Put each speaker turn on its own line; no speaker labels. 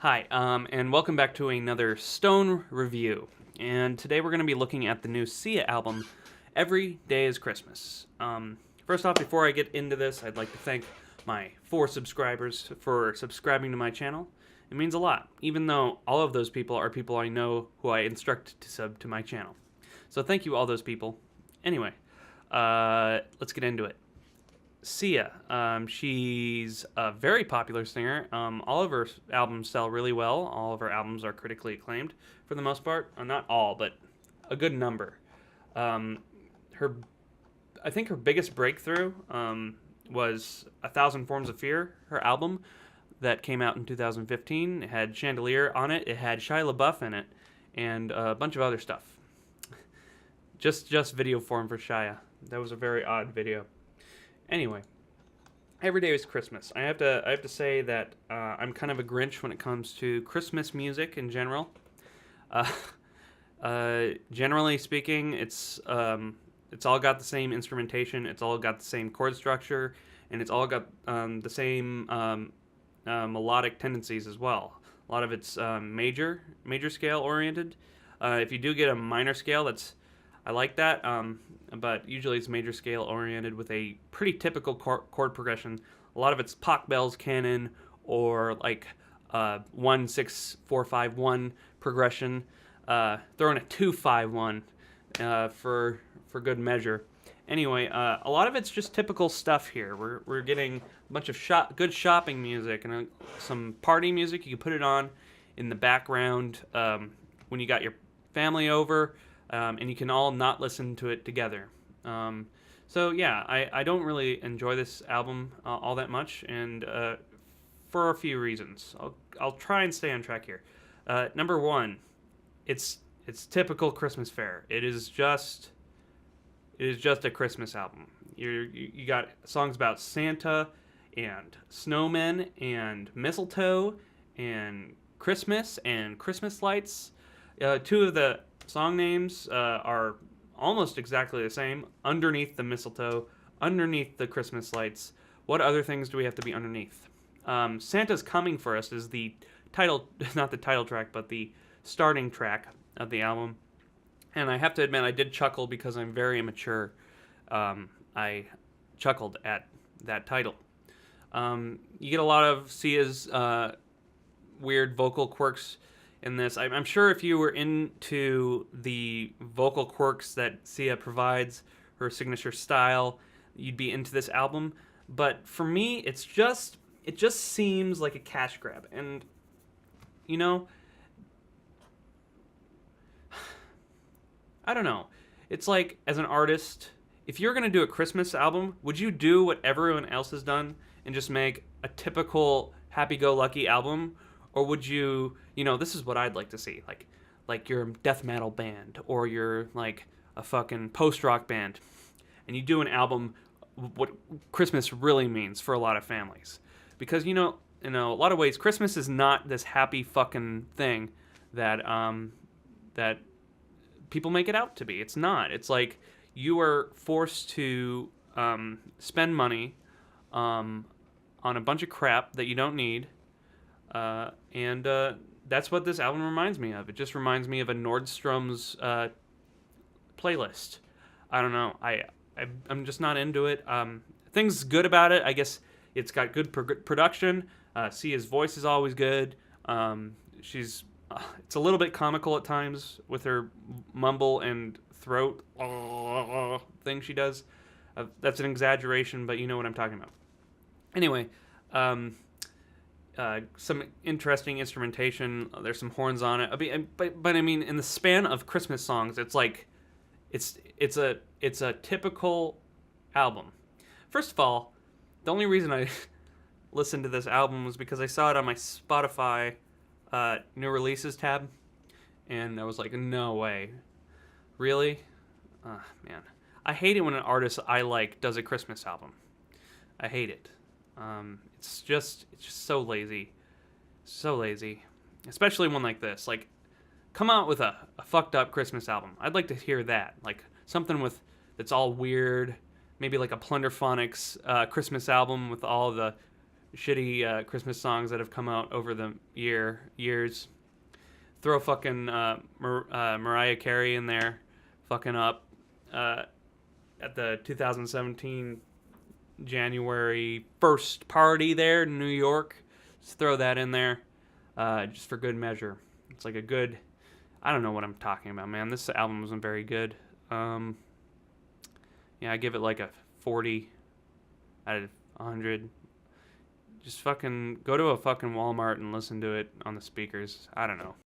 Hi, and welcome back to another Stone review. And today we're going to be looking at the new Sia album, Every Day is Christmas. First off, before I get into this, I'd like to thank my 4 subscribers for subscribing to my channel. It means a lot, even though all of those people are people I know who I instruct to sub to my channel. So thank you, all those people. Anyway, let's get into it. Sia. She's a very popular singer. All of her albums sell really well. All of her albums are critically acclaimed for the most part. Not all, but a good number. Her, I think her biggest breakthrough was A Thousand Forms of Fear, her album that came out in 2015. It had Chandelier on it. It had Shia LaBeouf in it, and a bunch of other stuff. Just video form for Shia. That was a very odd video. Anyway, Every Day is Christmas. I have to say that I'm kind of a Grinch when it comes to Christmas music in general. Generally speaking, it's all got the same instrumentation, it's all got the same chord structure, and it's all got the same melodic tendencies as well. A lot of it's major scale oriented. If you do get a minor scale, I like that, but usually it's major scale oriented with a pretty typical chord progression. A lot of it's Pachelbel's canon or like 1-6-4-5-1 progression. Throw in a 2-5-1 for good measure. Anyway, a lot of it's just typical stuff here. We're getting a bunch of good shopping music and some party music. You can put it on in the background when you got your family over. And you can all not listen to it together. So yeah, I don't really enjoy this album all that much, and for a few reasons. I'll try and stay on track here. Number one, it's typical Christmas fare. It is just a Christmas album. You got songs about Santa and snowmen and mistletoe and Christmas lights. Two of the song names are almost exactly the same. Underneath the mistletoe, underneath the Christmas lights. What other things do we have to be underneath? Santa's Coming for Us is the title, not the title track, but the starting track of the album. And I have to admit, I did chuckle because I'm very immature. I chuckled at that title. You get a lot of Sia's weird vocal quirks in this. I'm sure if you were into the vocal quirks that Sia provides, her signature style, you'd be into this album. But for me, it just seems like a cash grab. And, you know, I don't know. It's like, as an artist, if you're going to do a Christmas album, would you do what everyone else has done and just make a typical happy-go-lucky album? Or would you, this is what I'd like to see, like you're a death metal band, or you're like a fucking post-rock band, and you do an album, what Christmas really means for a lot of families. Because, in a lot of ways, Christmas is not this happy fucking thing that people make it out to be. It's not. It's like you are forced to spend money on a bunch of crap that you don't need. And that's what this album reminds me of. It just reminds me of a Nordstrom's playlist. I don't know. I'm just not into it. Things good about it, I guess it's got good production. Sia's voice is always good. It's a little bit comical at times with her mumble and throat thing she does. That's an exaggeration, but you know what I'm talking about. Anyway, some interesting instrumentation. There's some horns on it. But I mean, in the span of Christmas songs, it's like it's a typical album. First of all, the only reason I listened to this album was because I saw it on my Spotify new releases tab, and I was like, no way, really? Man, I hate it when an artist I like does a Christmas album. I hate it. It's just so lazy. So lazy. Especially one like this. Like, come out with a fucked up Christmas album. I'd like to hear that. Like, something that's all weird. Maybe like a Plunderphonics Christmas album with all the shitty Christmas songs that have come out over the years. Throw fucking Mariah Carey in there, fucking up at the 2017 January 1st party there in New York. Just throw that in there, just for good measure. It's like a good. I don't know what I'm talking about, man. This album wasn't very good. Yeah, I give it like a 40 out of 100. Just fucking go to a fucking Walmart and listen to it on the speakers. I don't know.